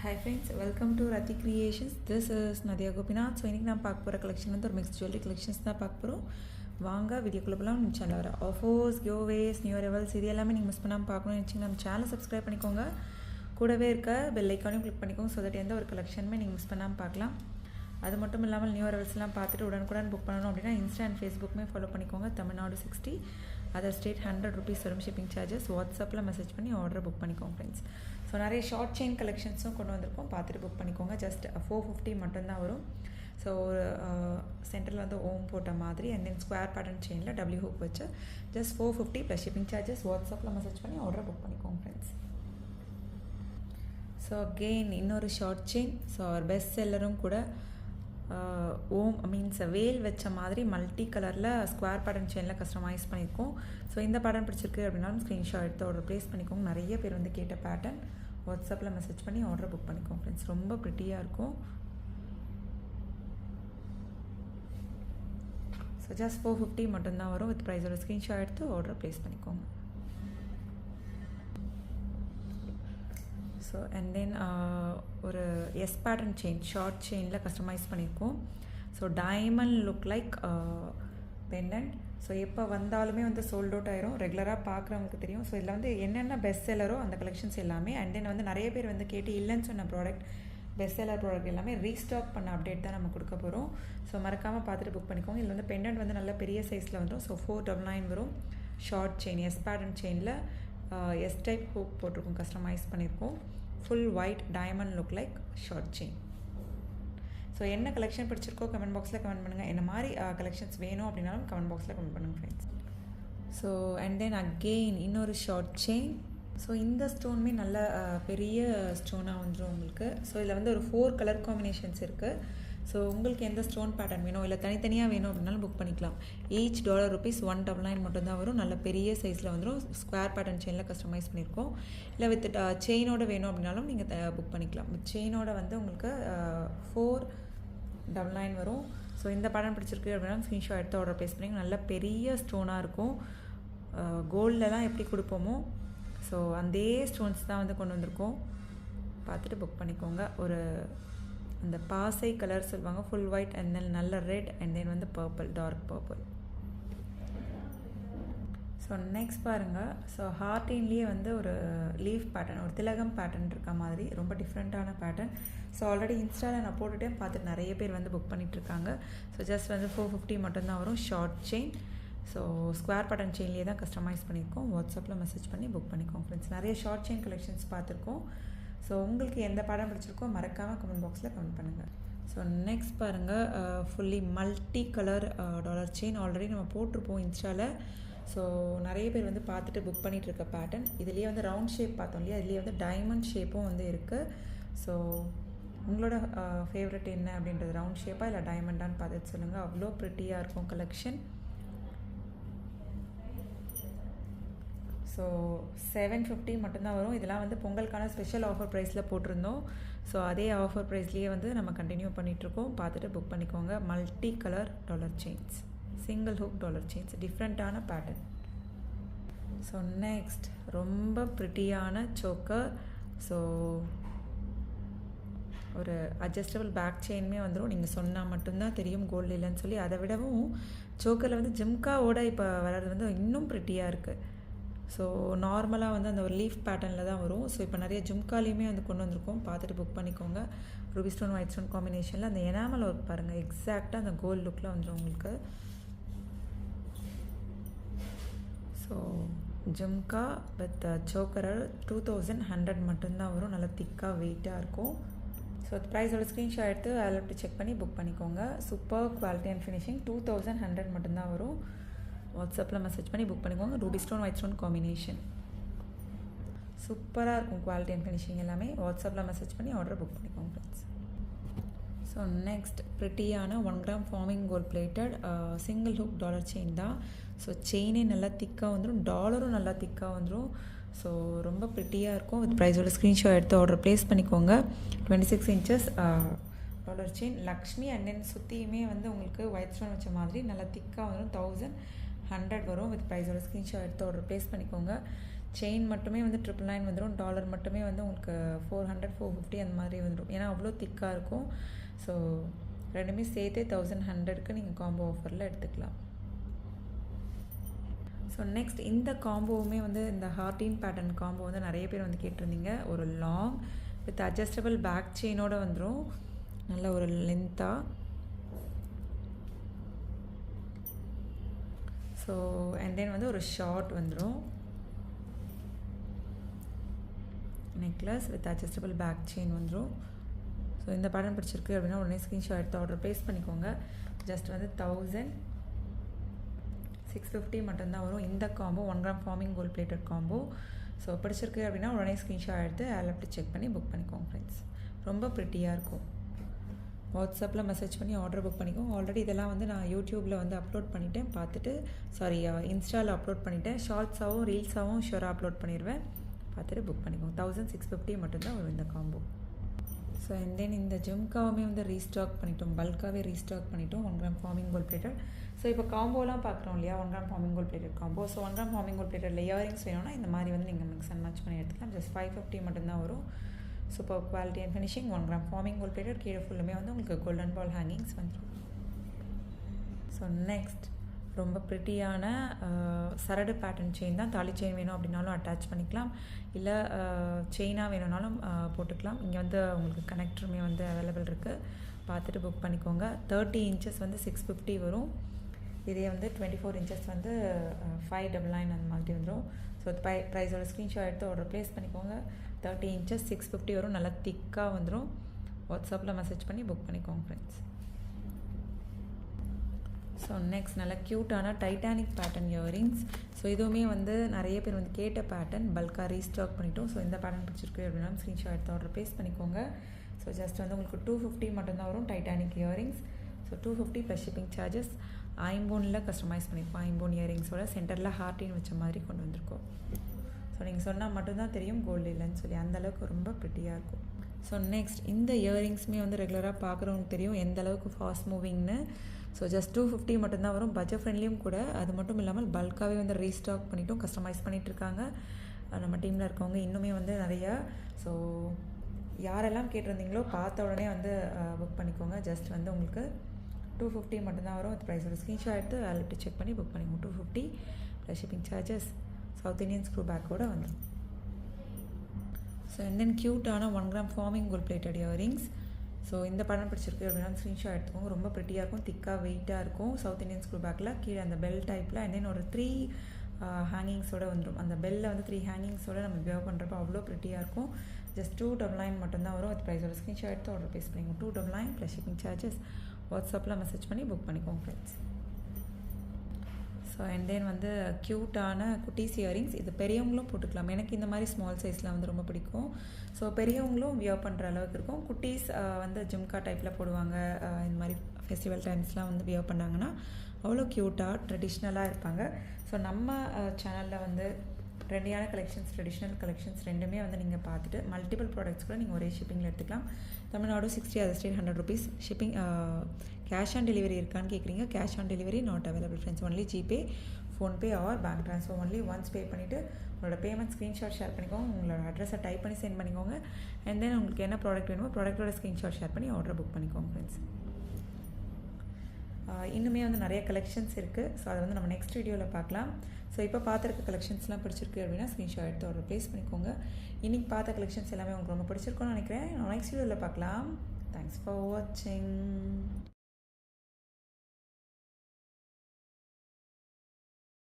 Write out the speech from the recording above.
Hi friends, welcome to Rati Creations. This is Nadia Gopinath. So இன்னைக்கு நான் பார்க்க போகிற கலெக்ஷன் வந்து ஒரு மிக்ஸ் ஜுவல்லரி கலெக்ஷன்ஸ் தான் பார்க்க போகிறோம். வாங்க வீடியோக்குள்ளே போகலாம். நம்ம சேனல் வர ஆஃபர்ஸ், கிவ்அவேஸ், நியூ அரைவல்ஸ் இது எல்லாமே நீங்கள் மிஸ் பண்ணாமல் பார்க்கணும்னு நினச்சிங்கன்னா நம்ம சேனல் சப்ஸ்கிரைப் பண்ணிக்கோங்க. கூடவே இருக்க பெல் ஐக்கானையும் கிளிக் பண்ணிக்கோங்க. ஸோ தட் எந்த ஒரு கலெக்ஷனுமே நீங்கள் மிஸ் பண்ணாமல் பார்க்கலாம். அது மட்டும் இல்லாமல் நியூ அரைவல்ஸ்லாம் பார்த்துட்டு உடனுக்குடன் புக் பண்ணணும் அப்படின்னா இன்ஸ்டா அண்ட் ஃபேஸ்புக்குமே ஃபாலோ பண்ணிக்கோங்க. தமிழ்நாடு 60, அதர் ஸ்டேட் 100 rupees வரும் ஷிப்பிங் சார்ஜஸ். வாட்ஸ்அப்பில் மெசேஜ் பண்ணி ஆர்டர் புக் பண்ணிக்கோங்க ஃப்ரெண்ட்ஸ். ஸோ நிறைய ஷார்ட் செயின் கலெக்ஷன்ஸும் கொண்டு வந்திருக்கோம், பார்த்துட்டு புக் பண்ணிக்கோங்க. ஜஸ்ட் 450 மட்டும்தான் வரும். ஸோ சென்டரில் வந்து ஓம் போட்ட மாதிரி அண்ட் தென் ஸ்கொயர் பேட்டர்ன் செயினில் டபிள்யூ ஹூக் வச்சு ஜஸ்ட் 450 ப்ளஸ் ஷிப்பிங் சார்ஜஸ். வாட்ஸ்அப்பில் மெசேஜ் பண்ணி ஆர்டர் புக் பண்ணிக்கோங்க ஃப்ரெண்ட்ஸ். ஸோ அகெயின் இன்னொரு ஷார்ட் செயின். ஸோ அவர் பெஸ்ட் செல்லரும் கூட ஓம் மீன்ஸ் வேல் வச்ச மாதிரி மல்டி கலரில் ஸ்கொயர் பேட்டர்ன் செயினில் கஸ்டமைஸ் பண்ணியிருக்கோம். ஸோ இந்த பேட்டர்ன் பிடிச்சிருக்கு அப்படின்னாலும் ஸ்க்ரீன்ஷாட் எடுத்து ஆர்டர் ப்ளேஸ் பண்ணிக்கோங்க. நிறைய பேர் வந்து கேட்ட பேட்டர்ன். வாட்ஸ்அப்பில் மெசேஜ் பண்ணி ஆர்டர் புக் பண்ணிக்கோங்க ஃப்ரெண்ட்ஸ். ரொம்ப ப்ரிட்டியாக இருக்கும். ஸோ ஜஸ்ட் 450 மட்டும்தான் வரும். வித் ப்ரைஸோட ஸ்க்ரீன்ஷாட் எடுத்து ஆர்டர் ப்ளேஸ் பண்ணிக்கோங்க. ஸோ அண்ட் தென் ஒரு எஸ் பேட்டர்ன் செயின் ஷார்ட் செயினில் கஸ்டமைஸ் பண்ணியிருக்கோம். So diamond look like pendant. So எப்போ வந்தாலுமே வந்து சோல்ட் அவுட் ஆயிரும். ரெகுலராக பார்க்குறவங்களுக்கு தெரியும். ஸோ இதில் வந்து என்னென்ன பெஸ்ட் செல்லரோ அந்த கலெக்ஷன்ஸ் எல்லாமே அண்ட் தென் வந்து நிறைய பேர் வந்து கேட்டு இல்லைன்னு சொன்ன ப்ராடக்ட் பெஸ்ட் செல்லர் ப்ராடக்ட் எல்லாமே ரீஸ்டாக் பண்ண அப்டேட் தான் நம்ம கொடுக்க போகிறோம். ஸோ மறக்காமல் பார்த்துட்டு புக் பண்ணிக்கோங்க. இதில் வந்து பெண்டன்ட் வந்து நல்ல பெரிய சைஸில் வந்துடும். ஸோ 499 வரும். ஷார்ட் செயின் எஸ் பேட்டர்ன் செயினில் எஸ் டைப் ஹூக் போட்டிருக்கோம், கஸ்டமைஸ் பண்ணியிருக்கோம். Full white diamond look like short chain. So என்ன கலெக்ஷன் பிடிச்சிருக்கோ கமெண்ட் பாக்ஸில் கமெண்ட் பண்ணுங்கள். என்ன மாதிரி கலெக்ஷன்ஸ் வேணும் அப்படின்னாலும் கமெண்ட் பாக்ஸில் கமெண்ட் பண்ணுங்கள் friends. So and then again இன்னொரு ஷார்ட் செயின். ஸோ இந்த ஸ்டோனுமே நல்ல பெரிய ஸ்டோனாக வந்துடும் உங்களுக்கு. ஸோ இதில் வந்து ஒரு 4 கலர் காம்பினேஷன்ஸ் இருக்குது. ஸோ உங்களுக்கு எந்த ஸ்டோன் பேட்டர்ன் வேணும் இல்லை தனித்தனியாக வேணும் அப்படின்னாலும் புக் பண்ணிக்கலாம். ஈச் $1 $199 மட்டும்தான் வரும். நல்ல பெரிய சைஸில் வந்துடும். ஸ்கொயர் பேட்டர்ன் செயினில் கஸ்டமைஸ் பண்ணியிருக்கோம். இல்லை வித் செயினோட வேணும் அப்படின்னாலும் நீங்கள் புக் பண்ணிக்கலாம். வித் செயினோட வந்து உங்களுக்கு $499 வரும். ஸோ இந்த பேட்டர்ன் பிடிச்சிருக்கு அப்படின்னா ஸ்க்ரீன்ஷாட் எடுத்து ஆர்டர் ப்ளேஸ் பண்ணிங்க. நல்ல பெரிய ஸ்டோனாக இருக்கும். கோல்டெலாம் எப்படி கொடுப்போமோ ஸோ அதே ஸ்டோன்ஸ் தான் வந்து கொண்டு வந்திருக்கோம். பார்த்துட்டு புக் பண்ணிக்கோங்க. ஒரு அந்த பாசை கலர் சொல்லுவாங்க, ஃபுல் ஒயிட் அண்ட் தென் நல்ல ரெட் அண்ட் தென் வந்து purple, dark purple. So next பாருங்கள். ஸோ ஹார்டின்லேயே வந்து ஒரு லீஃப் பேட்டர்ன், ஒரு திலகம் பேட்டர்ன் இருக்க மாதிரி ரொம்ப டிஃப்ரெண்ட்டான பேட்டர்ன். ஸோ ஆல்ரெடி இன்ஸ்டாவில் நான் போட்டுகிட்டே பார்த்துட்டு நிறைய பேர் வந்து புக் பண்ணிகிட்ருக்காங்க. ஸோ ஜஸ்ட் வந்து 450 மட்டும்தான் வரும். Short chain. So square pattern செயின்லேயே தான் கஸ்டமைஸ் பண்ணியிருக்கோம். வாட்ஸ்அப்பில் மெசேஜ் பண்ணி புக் பண்ணிக்கோங்க ஃப்ரெண்ட்ஸ். நிறைய ஷார்ட் செயின் கலெக்ஷன்ஸ் பார்த்துருக்கோம். ஸோ உங்களுக்கு எந்த பேட்டர்ன் பிடிச்சிருக்கோ மறக்காமல் கமெண்ட் பாக்ஸில் கமெண்ட் பண்ணுங்கள். ஸோ நெக்ஸ்ட் பாருங்கள். Fully multi colour dollar chain already நம்ம போட்டிருப்போம் இன்ஸ்டாவில். ஸோ நிறைய பேர் வந்து பார்த்துட்டு புக் பண்ணிகிட்டு இருக்க பேட்டர்ன். இதுலேயே வந்து ரவுண்ட் ஷேப் பார்த்தோம் இல்லையா, இதுலேயே வந்து டைமண்ட் ஷேப்பும் வந்து இருக்குது. ஸோ உங்களோட ஃபேவரட் என்ன அப்படின்றது, ரவுண்ட் ஷேப்பாக இல்லை டைமண்டான்னு பார்த்துட்டு சொல்லுங்கள். அவ்வளோ ப்ரிட்டியாக இருக்கும் கலெக்ஷன். ஸோ 750 மட்டும்தான் வரும். இதெல்லாம் வந்து பொங்கலுக்கான ஸ்பெஷல் ஆஃபர் ப்ரைஸில் போட்டிருந்தோம். ஸோ அதே ஆஃபர் ப்ரைஸ்லேயே வந்து நம்ம கண்டினியூ பண்ணிகிட்ருக்கோம். பார்த்துட்டு புக் பண்ணிக்கோங்க. Multi colour dollar chains, single hook dollar chains, டிஃப்ரெண்ட்டான பேட்டர்ன். ஸோ நெக்ஸ்ட் ரொம்ப ப்ரிட்டியான சோக்கர். ஸோ ஒரு அட்ஜஸ்டபிள் பேக் செயினுமே வந்துடும். நீங்கள் சொன்னால் மட்டும்தான் தெரியும் கோல்டு இல்லைன்னு சொல்லி. அதை விடவும் சோக்கரில் வந்து ஜிம்காவோட இப்போ வர்றது வந்து இன்னும் ப்ரிட்டியாக இருக்குது. ஸோ நார்மலாக வந்து அந்த ஒரு லீஃப் பேட்டர்னில் தான் வரும். ஸோ இப்போ நிறைய ஜும்காலையுமே வந்து கொண்டு வந்திருக்கோம். பார்த்துட்டு புக் பண்ணிக்கோங்க. ரூபி ஸ்டோன் ஒயிட் ஸ்டோன் காம்பினேஷனில் அந்த எனாமல் ஒர்க் பாருங்கள், எக்ஸாக்டாக அந்த கோல்டு லுக்கில் வந்துடும் உங்களுக்கு. ஸோ ஜும்கா வித் சோக்கரர் 2100 மட்டும்தான் வரும். நல்லா திக்காக வெயிட்டாக இருக்கும். ஸோ ப்ரைஸோட ஸ்க்ரீன்ஷாட் எடுத்து அதில் செக் பண்ணி புக் பண்ணிக்கோங்க. Super quality and finishing. 2100 மட்டும்தான் வரும். வாட்ஸ்அப்பில் மெசேஜ் பண்ணி புக் பண்ணிக்கோங்க. Ruby stone white stone combination சூப்பராக இருக்கும். குவாலிட்டி அண்ட் ஃபினிஷிங் எல்லாமே. வாட்ஸ்அப்பில் மெசேஜ் பண்ணி ஆர்டர் புக் பண்ணிக்கோங்க ஃப்ரெண்ட்ஸ். ஸோ நெக்ஸ்ட் ப்ரிட்டியான 1 gram forming gold plated single hook dollar chain தான். ஸோ செயினே நல்லா திக்காக வந்துடும், டாலரும் நல்லா திக்காக வந்துடும். ஸோ ரொம்ப ப்ரிட்டியாக இருக்கும். வித் ப்ரைஸோட ஸ்க்ரீன்ஷாட் எடுத்து ஆர்டர் ப்ளேஸ் பண்ணிக்கோங்க. 26 inches dollar chain Lakshmi and then சுற்றியுமே வந்து உங்களுக்கு ஒயிட் ஸ்டோன் வச்ச மாதிரி நல்லா திக்காக வந்துடும். 1100 வரும். வித் ப்ரைஸோட ஸ்க்ரீன்ஷாட் எடுத்து ஆர்டர் ப்ளேஸ் பண்ணிக்கோங்க. செயின் மட்டுமே வந்து 999 வந்துடும். டாலர் மட்டுமே வந்து உங்களுக்கு 400 450 அந்த மாதிரி வந்துடும். ஏன்னா அவ்வளோ திக்காக இருக்கும். ஸோ ரெண்டுமே சேர்த்தே 1100க்கு நீங்கள் காம்போ ஆஃபரில் எடுத்துக்கலாம். ஸோ நெக்ஸ்ட் இந்த காம்போவுமே வந்து இந்த ஹார்டின் பேட்டர்ன் காம்போ வந்து நிறைய பேர் வந்து கேட்டிருந்தீங்க. ஒரு லாங் வித் அட்ஜஸ்டபிள் பேக் செயினோடு வந்துடும். நல்ல ஒரு லென்த்தாக. ஸோ அண்ட் தென் வந்து ஒரு ஷார்ட் வந்துடும். Necklace with adjustable back chain வந்துடும். ஸோ இந்த பேட்டர்ன் பிடிச்சிருக்கு அப்படின்னா உடனே ஸ்க்ரீன்ஷாட் எடுத்து ஆர்டர் ப்ளேஸ் பண்ணிக்கோங்க. ஜஸ்ட் வந்து 1650 மட்டும்தான் வரும். இந்த combo 1 gram forming gold plated combo. So பிடிச்சிருக்கு அப்படின்னா உடனே ஸ்க்ரீன்ஷாட் எடுத்து ஆப்பில் செக் பண்ணி புக் பண்ணிக்கோங்க ஃப்ரெண்ட்ஸ். ரொம்ப ப்ரிட்டியாக இருக்கும். வாட்ஸ்அப்பில் மெசேஜ் பண்ணி ஆர்டர் புக் பண்ணிக்கோங்க. ஆல்ரெடி இதெல்லாம் வந்து நான் யூடியூப்பில் வந்து அப்லோட் பண்ணிவிட்டேன். பார்த்துட்டு இன்ஸ்டாவில் அப்லோட் பண்ணிவிட்டேன். ஷார்ட்ஸாகவும் ரீல்ஸாகவும் ஷூராக அப்லோட் பண்ணிடுவேன். பார்த்துட்டு புக் பண்ணிக்கோங்க. 1650 மட்டும்தான் வரும் இந்த காம்போ. ஸோ அண்ட் தென் இந்த ஜும்காவுமே வந்து ரீஸ்டாக் பண்ணிட்டோம். பல்காகவே ரீஸ்டாக் பண்ணிட்டோம். 1 gram forming gold plated. So இப்போ காம்போலாம் பார்க்குறோம் இல்லையா, 1 gram forming gold plated combo. So 1 gram forming gold plated earrings வேணும்னா இந்த மாதிரி வந்து நீங்கள் மிக்ஸ் அண்ட் மேட்ச் பண்ணி எடுத்துக்கலாம். ஜஸ்ட் 550 மட்டும்தான் வரும். Super quality and finishing. 1 gram forming gold plated. கீழே ஃபுல்லுமே வந்து உங்களுக்கு கோல்டன் பால் ஹேங்கிங்ஸ் வந்துடும். ஸோ நெக்ஸ்ட் ரொம்ப ப்ரிட்டியான சரடு பேட்டர்ன் செயின் தான். தாலி செயின் வேணும் அப்படின்னாலும் அட்டாச் பண்ணிக்கலாம், இல்லை செயினாக வேணும்னாலும் போட்டுக்கலாம். இங்கே வந்து உங்களுக்கு கனெக்டருமே வந்து அவைலபிள் இருக்குது. பார்த்துட்டு புக் பண்ணிக்கோங்க. 30 இன்ச்சஸ் வந்து 650 வரும். இதே வந்து 24 இன்ச்சஸ் வந்து 599 அந்த மாதிரி வந்துடும். ஸோ ப்ரைஸோட ஸ்க்ரீன்ஷாட் எடுத்து ஆர்டர் ப்ளேஸ் பண்ணிக்கோங்க. 30 இன்ச்சஸ் 650 வரும். நல்லா திக்காக வந்துடும். வாட்ஸ்அப்பில் மெசேஜ் பண்ணி புக் பண்ணிக்கோங்க ஃப்ரெண்ட்ஸ். ஸோ நெக்ஸ்ட் நல்ல க்யூட்டான டைட்டானிக் பேட்டர்ன் இயரிங்ஸ். ஸோ இதுவுமே வந்து நிறைய பேர் வந்து கேட்ட பேட்டர்ன். பல்காக ரீஸ்டாக் பண்ணிட்டோம். ஸோ இந்த பேட்டர்ன் பிடிச்சிருக்கு அப்படின்னா ஸ்க்ரீன்ஷாட் எடுத்து ஆர்டர் ப்ளேஸ் பண்ணிக்கோங்க. ஸோ ஜஸ்ட் வந்து உங்களுக்கு 250 மட்டும்தான் வரும் Titanic earrings. So 250 plus shipping charges. ஐம்போனில் கஸ்டமைஸ் பண்ணியிருக்கோம். ஐம்போன் இயரிங்ஸோட சென்டரில் ஹார்ட்டின் வச்ச மாதிரி கொண்டு வந்திருக்கோம். ஸோ நீங்கள் சொன்னால் மட்டும்தான் தெரியும் கோல்டு இல்லைன்னு சொல்லி. அந்தளவுக்கு ரொம்ப ப்ரிட்டியாக இருக்கும். ஸோ நெக்ஸ்ட் இந்த இயரிங்ஸுமே வந்து ரெகுலராக பார்க்குறவங்களுக்கு தெரியும் எந்த அளவுக்கு ஃபாஸ்ட் மூவிங்னு. ஸோ ஜஸ்ட் 250 மட்டும்தான் வரும். பட்ஜெட் ஃப்ரெண்ட்லியும் கூட. அது மட்டும் இல்லாமல் பல்காகவே வந்து ரீஸ்டாக் பண்ணிவிட்டோம். கஸ்டமைஸ் பண்ணிகிட்ருக்காங்க நம்ம டீமில் இருக்கவங்க இன்னுமே வந்து நிறையா. ஸோ யாரெல்லாம் கேட்டிருந்தீங்களோ பார்த்த உடனே வந்து புக் பண்ணிக்கோங்க. ஜஸ்ட் வந்து உங்களுக்கு 250 மட்டும்தான் வரும். அது ப்ரைஸோட ஸ்க்ரீன்ஷாட் எடுத்து வேலிட்டி செக் பண்ணி புக் பண்ணிக்கோங்க. 250 plus shipping charges. South Indian screw பேக்கோடு வந்துடும். ஸோ அண்ட் தென் க்யூட்டான 1 gram forming gold plated earrings. So இந்த படம் பிடிச்சிருக்கு அப்படின்னா ஸ்க்ரீன்ஷாட் எடுத்துக்கோங்க. ரொம்ப ப்ரிட்டியாக இருக்கும். திக்காக வெயிட்டாக இருக்கும். சவுத் இண்டியன் ஸ்க்ரூ பேக்கில் கீழே அந்த பெல் டைப்பில் அண்ட் தென் ஒரு 3 ஹேங்கிங்ஸோடு வந்துடும். அந்த பெல்லில் வந்து 3 ஹேங்கிங்ஸோடு நம்ம வியர் பண்ணுறப்போ அவ்வளோ ப்ரிட்டியாக இருக்கும். ஜஸ்ட் 299 மட்டும்தான் வரும். அது ப்ரைஸோட ஸ்க்ரீன்ஷாட் எடுத்து ஆர்டர் ப்ளேஸ் பண்ணிக்கோங்க. 299 ப்ளஸ் ஷிப்பிங் சார்ஜஸ். வாட்ஸ்அப்பில் மெசேஜ் பண்ணி புக் பண்ணிக்கோங்க ஃப்ரெண்ட்ஸ். ஸோ அண்ட் தென் வந்து க்யூட்டான குட்டீஸ் இயரிங்ஸ். இது பெரியவங்களும் போட்டுக்கலாம். எனக்கு இந்த மாதிரி ஸ்மால் சைஸில் வந்து ரொம்ப பிடிக்கும். ஸோ பெரியவங்களும் வியர் பண்ணுற அளவுக்கு இருக்கும். குட்டீஸ் வந்து ஜும்கா டைப்பில் போடுவாங்க. இந்த மாதிரி ஃபெஸ்டிவல் டைம்ஸ்லாம் வந்து வியர் பண்ணாங்கன்னா அவ்வளோ க்யூட்டாக ட்ரெடிஷ்னலாக இருப்பாங்க. ஸோ நம்ம சேனலில் வந்து ட்ரெண்டியான கலெக்ஷன்ஸ், ட்ரெடிஷ்னல் கலெக்ஷன்ஸ் ரெண்டுமே வந்து நீங்கள் பார்த்துட்டு மல்டிபிள் ப்ராடக்ட்ஸ் கூட நீங்கள் ஒரே ஷிப்பிங்கில் எடுத்துக்கலாம். Tamil Nadu 60, other state 100 rupees shipping. Cash on delivery இருக்கான்னு கேட்குறீங்க. Cash on delivery not available friends. Only GPay, PhonePe R bank transfer. Only once pay பண்ணிவிட்டு உங்களோட பேமெண்ட் ஸ்க்ரீன்ஷாட் ஷேர் பண்ணிக்கோங்க. உங்களோட அட்ரஸை டைப் பண்ணி சென்ட் பண்ணிக்கோங்க. அண்ட் தென் உங்களுக்கு என்ன ப்ராடக்ட் வேணுமோ ப்ராடக்ட்டோட ஸ்க்ரீன்ஷாட் ஷேர் பண்ணி ஆர்டர் புக் பண்ணிக்கோங்க ஃப்ரெண்ட்ஸ். இன்னுமே வந்து நிறைய கலெக்ஷன்ஸ் இருக்குது. ஸோ அதை வந்து நம்ம நெக்ஸ்ட் வீடியோவில் பார்க்கலாம். ஸோ இப்போ பார்த்துருக்க கலெக்ஷன்ஸ்லாம் பிடிச்சிருக்கு அப்படின்னா ஸ்க்ரீன்ஷாட் எடுத்து ஆர்டர் ப்ளேஸ் பண்ணிக்கோங்க. இன்றைக்கி பார்த்த கலெக்ஷன்ஸ் எல்லாமே உங்களுக்கு ரொம்ப பிடிச்சிருக்கும்னு நினைக்கிறேன். நெக்ஸ்ட் வீடியோவில் பார்க்கலாம். தேங்க்ஸ் ஃபார் வாட்சிங்.